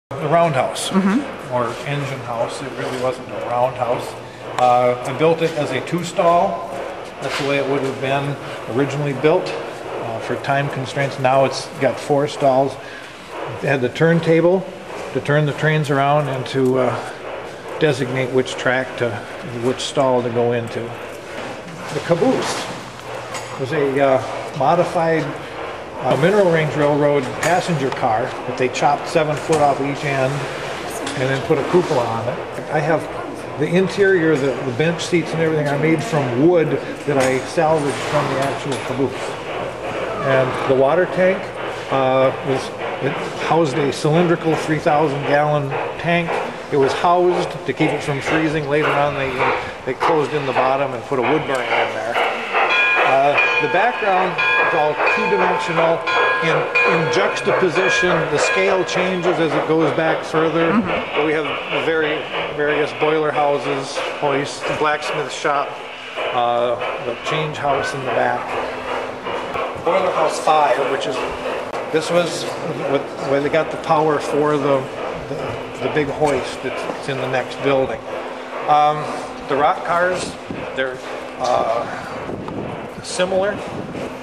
The roundhouse, or engine house. It really wasn't a roundhouse. I built it as a two-stall. That's the way it would have been originally built for time constraints. Now it's got 4 stalls. It had the turntable to turn the trains around and to designate which track to, which stall to go into. The caboose was a modified Mineral Range Railroad passenger car that they chopped 7 foot off each end and then put a cupola on it. I have the interior, the bench seats and everything are made from wood that I salvaged from the actual caboose. And the water tank it housed a cylindrical 3,000 gallon tank. It was housed to keep it from freezing. Later on they closed in the bottom and put a wood burner in there. The background is all two-dimensional. In juxtaposition, the scale changes as it goes back further. But we have various boiler houses, hoists, the blacksmith shop, the change house in the back. Boiler house 5, which is, this was where they got the power for the big hoist that's in the next building. The rock cars, they're similar.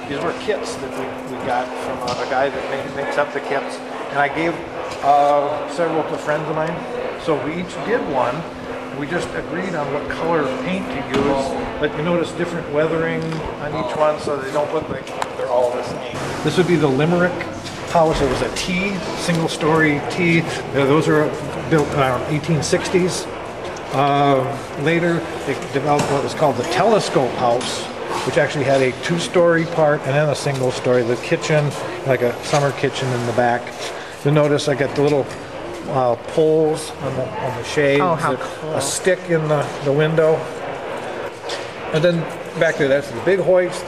These were kits that we got from a guy that makes up the kits, and I gave several to friends of mine. So we each did one. We just agreed on what color paint to use, but you notice different weathering on each one, so they don't look like they're all the same. This would be the Limerick house. It was a T, single-story T. Those are built around 1860s. Later, they developed what was called the telescope house, which actually had a 2-story part and then a single story. The kitchen, like a summer kitchen in the back. You'll notice I got the little poles on the shades. Oh, how cool. A stick in the window. And then back there, that's the big hoist.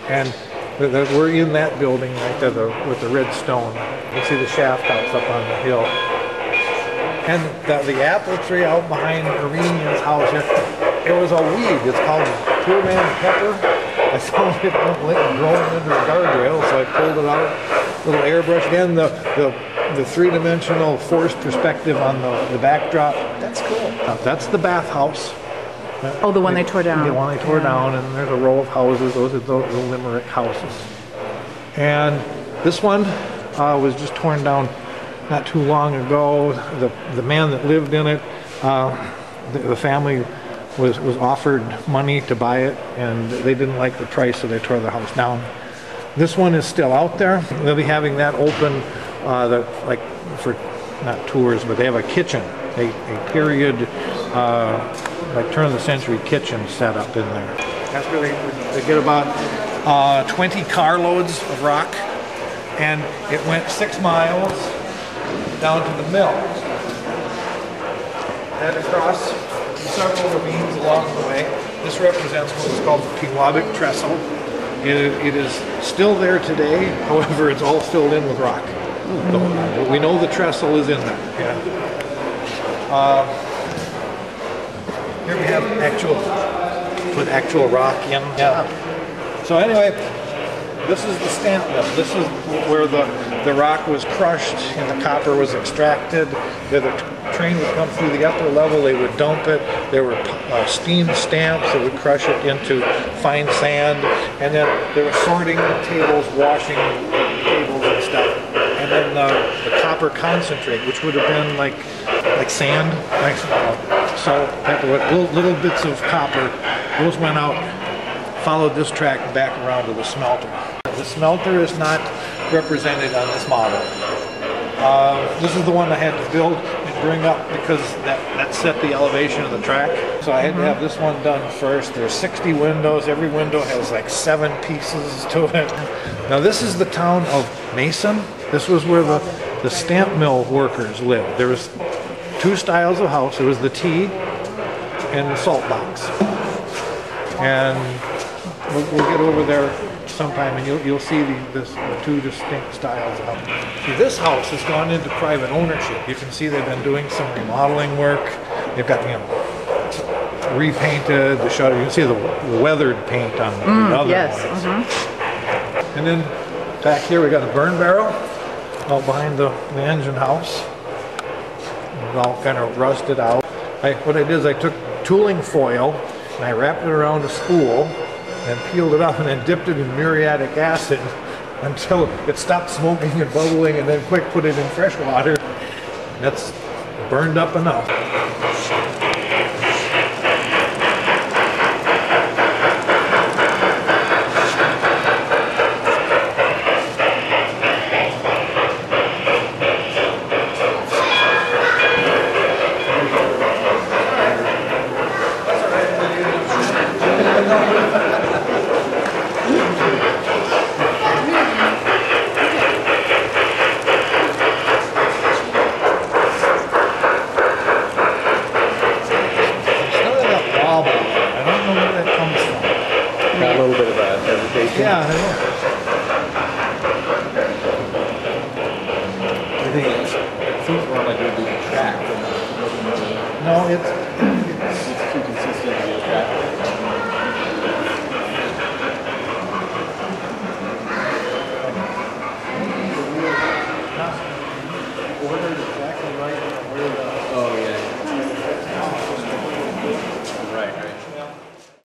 And we're in that building right there with the red stone. You can see the shaft house up on the hill. And the apple tree out behind Irenian's house here, it was a weed. It's called poor man pepper. I found it growing under a guardrail, so I pulled it out. Little airbrush. Again, the three-dimensional forced perspective on the backdrop. That's cool. That's the bathhouse. Oh, the one they tore down. The one they tore down, and there's a row of houses. Those are the Limerick houses. And this one was just torn down not too long ago. The man that lived in it, the family was offered money to buy it, and they didn't like the price, so they tore the house down. This one is still out there. They'll be having that open, like for not tours, but they have a kitchen, a period, like turn of the century kitchen set up in there. That's really, they get about 20 carloads of rock, and it went 6 miles down to the mill. And across several ravines along the way. This represents what is called the Pewabic Trestle. It is still there today, however it's all filled in with rock. We know the trestle is in there. Yeah. Here we have actual rock in. Yeah. So anyway, this is the stamp mill. This is where the rock was crushed and the copper was extracted. The train would come through the upper level, they would dump it. There were steam stamps that would crush it into fine sand. And then there were sorting tables, washing tables and stuff. And then the copper concentrate, which would have been like sand, like salt, pepper, little bits of copper. Those went out, followed this track back around to the smelter. The smelter is not represented on this model. This is the one I had to build and bring up because that set the elevation of the track. So I had to have this one done first. There's 60 windows. Every window has like 7 pieces to it. Now this is the town of Mason. This was where the stamp mill workers lived. There was 2 styles of house. There was the T and the salt box. And we'll get over there sometime, and you'll see the 2 distinct styles of house. See, this house has gone into private ownership. You can see they've been doing some remodeling work. They've got, repainted the shutter. You can see the weathered paint on the other ones. And then back here we got a burn barrel out behind the engine house. all kind of rusted out. What I did is I took tooling foil and I wrapped it around a spool and peeled it off and then dipped it in muriatic acid until it stopped smoking and bubbling, and then quick put it in fresh water. That's burned up enough. A little bit of a hesitation. Yeah, I know. I think it seems more like it would be a track. No, it's